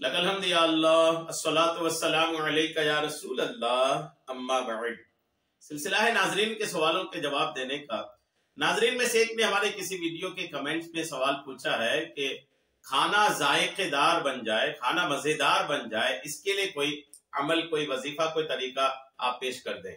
लकल हम्द या अल्लाह, अस्सलातु वस्सलामु अलैका या रसूल अल्लाह, अम्मा बअद। सिलसिला है नाजरीन के सवालों के जवाब देने का। नाजरीन में से एक ने हमारे किसी वीडियो के कमेंट्स में सवाल पूछा है कि खाना जायकेदार बन जाए, खाना मजेदार बन जाए, इसके लिए कोई अमल, कोई वजीफा, कोई तरीका आप पेश कर दें।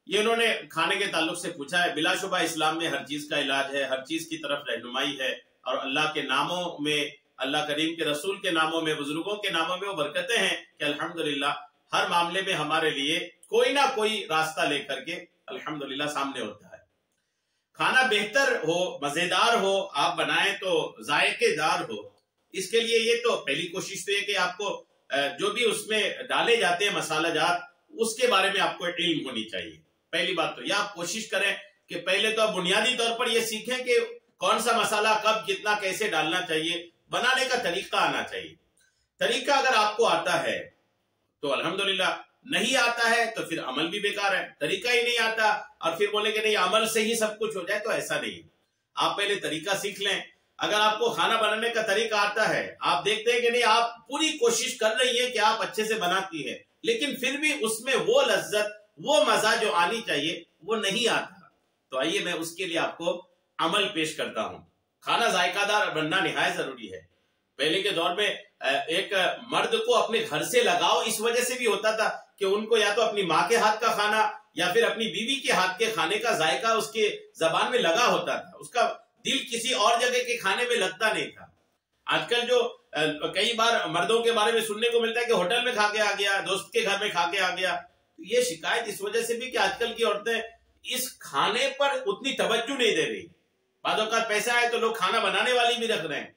ये उन्होंने खाने के ताल्लुक से पूछा है। बिलाशुबा इस्लाम में हर चीज का इलाज है, हर चीज की तरफ रहनुमाई है, और अल्लाह के नामों में, अल्लाह करीम के रसूल के नामों में, बुजुर्गों के नामों में वो बरकतें हैं कि अल्हम्दुलिल्लाह हर मामले में हमारे लिए कोई ना कोई रास्ता लेकर के अल्हम्दुलिल्लाह सामने होता है। खाना बेहतर हो, मजेदार हो, आप बनाएं तो जायकेदार हो, इसके लिए ये तो पहली कोशिश तो ये कि आपको जो भी उसमें डाले जाते हैं मसाला जात, उसके बारे में आपको इल्म होनी चाहिए। पहली बात तो यह आप कोशिश करें कि पहले तो आप बुनियादी तौर पर यह सीखें कि कौन सा मसाला कब कितना कैसे डालना चाहिए, बनाने का तरीका आना चाहिए। तरीका अगर आपको आता है तो अल्हम्दुलिल्लाह, नहीं आता है तो फिर अमल भी बेकार है। तरीका ही नहीं आता और फिर बोले कि नहीं अमल से ही सब कुछ हो जाए, तो ऐसा नहीं। आप पहले तरीका सीख लें। अगर आपको खाना बनाने का तरीका आता है, आप देखते हैं कि नहीं आप पूरी कोशिश कर रही है कि आप अच्छे से बनाती है, लेकिन फिर भी उसमें वो लज्जत, वो मजा जो आनी चाहिए वो नहीं आता, तो आइए मैं उसके लिए आपको अमल पेश करता हूं। खाना जायकादार बनना निहायत जरूरी है। पहले के दौर में एक मर्द को अपने घर से लगाव इस वजह से भी होता था कि उनको या तो अपनी माँ के हाथ का खाना या फिर अपनी बीवी के हाथ के खाने का जायका उसके जबान में लगा होता था, उसका दिल किसी और जगह के खाने में लगता नहीं था। आजकल जो कई बार मर्दों के बारे में सुनने को मिलता है कि होटल में खा के आ गया, दोस्त के घर में खा के आ गया, तो ये शिकायत इस वजह से भी कि आजकल की औरतें इस खाने पर उतनी तवज्जो नहीं दे रही। बाद औक़ात पैसा है तो लोग खाना बनाने वाली भी रख रहे हैं,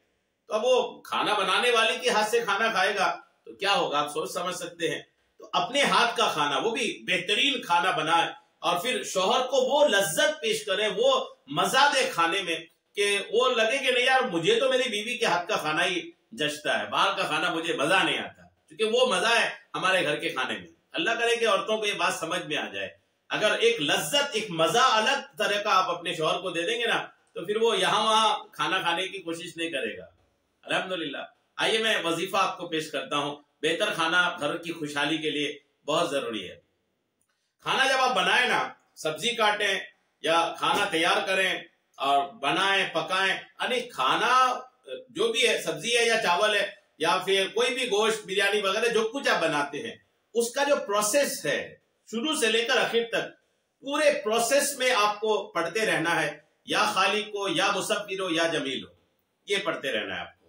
तो अब वो खाना बनाने वाले के हाथ से खाना खाएगा तो क्या होगा, आप सोच समझ सकते हैं। तो अपने हाथ का खाना, वो भी बेहतरीन खाना बनाए और फिर शौहर को वो लज्जत पेश करें, वो मजा दे खाने में कि वो लगे कि नहीं यार मुझे तो मेरी बीवी के हाथ का खाना ही जचता है, बाहर का खाना मुझे मजा नहीं आता, क्योंकि वो मजा है हमारे घर के खाने में। अल्लाह करे कि औरतों को ये बात समझ में आ जाए। अगर एक लज्जत, एक मजा अलग तरह का आप अपने शौहर को दे देंगे ना, तो फिर वो यहाँ वहां खाना खाने की कोशिश नहीं करेगा। अल्हम्दुलिल्लाह। आइए मैं वजीफा आपको पेश करता हूँ। बेहतर खाना घर की खुशहाली के लिए बहुत जरूरी है। खाना जब आप बनाए ना, सब्जी काटें या खाना तैयार करें और बनाएं, पकाएं, यानी खाना जो भी है, सब्जी है या चावल है या फिर कोई भी गोश्त, बिरयानी वगैरह जो कुछ आप बनाते हैं, उसका जो प्रोसेस है शुरू से लेकर आखिर तक, पूरे प्रोसेस में आपको पढ़ते रहना है। या खालिको या मुसब्बिरो या जमीलो, ये पढ़ते रहना है आपको।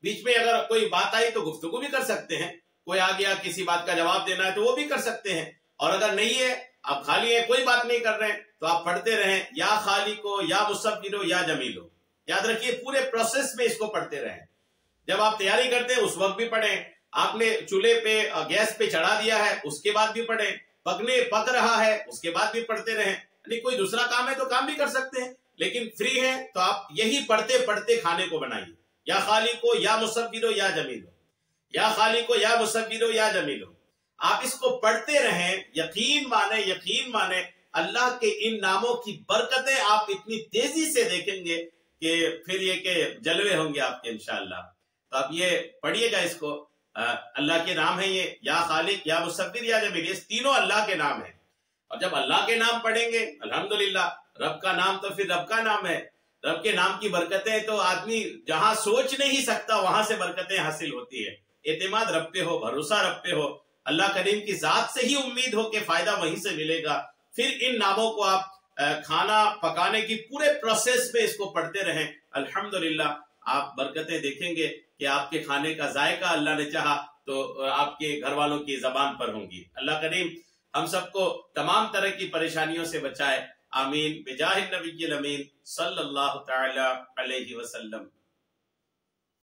बीच में अगर कोई बात आई तो गुफ्तगू भी कर सकते हैं, कोई आ गया किसी बात का जवाब देना है तो वो भी कर सकते हैं, और अगर नहीं है, आप खाली है, कोई बात नहीं कर रहे हैं, तो आप पढ़ते रहें या खालिको या मुसब्बिरो या जमीलो। याद रखिए पूरे प्रोसेस में इसको पढ़ते रहें। जब आप तैयारी करते हैं उस वक्त भी पढ़ें, आपने चूल्हे पे गैस पे चढ़ा दिया है उसके बाद भी पढ़ें, पक रहा है उसके बाद भी पढ़ते रहें। यानी कोई दूसरा काम है तो काम भी कर सकते हैं, लेकिन फ्री है तो आप यही पढ़ते पढ़ते खाने को बनाइए। या खालिको या मुसब्बिरो या जमीलो, या खालिको या मुसब्बिरो या जमीलो, आप इसको पढ़ते रहें। यकीन माने अल्लाह के इन नामों की बरकतें आप इतनी तेजी से देखेंगे कि फिर ये के जलवे होंगे आपके इंशाअल्लाह। तो आप ये पढ़िएगा इसको। अल्लाह के नाम है ये, या खालिक या मुसब्बिर या जमील, ये तीनों अल्लाह के नाम है। और जब अल्लाह के नाम पढ़ेंगे अल्हम्दुलिल्लाह, रब का नाम तो फिर रब का नाम है, रब के नाम की बरकतें तो आदमी जहां सोच नहीं सकता वहां से बरकतें हासिल होती है। एतमाद रब पे हो, भरोसा रब पे हो, अल्लाह करीम की जात से ही उम्मीद हो कि फायदा वहीं से मिलेगा। फिर इन नामों को आप खाना पकाने की पूरे प्रोसेस में इसको पढ़ते रहें। अल्हम्दुलिल्लाह आप बरकतें देखेंगे कि आपके खाने का जायका अल्लाह ने चाहा तो आपके घर वालों की जबान पर होंगी। अल्लाह करीम हम सबको तमाम तरह की परेशानियों से बचाए। आमीन। बिजाहिन नबील अमीन सल्लल्लाहु तआला अलैहि वसल्लम।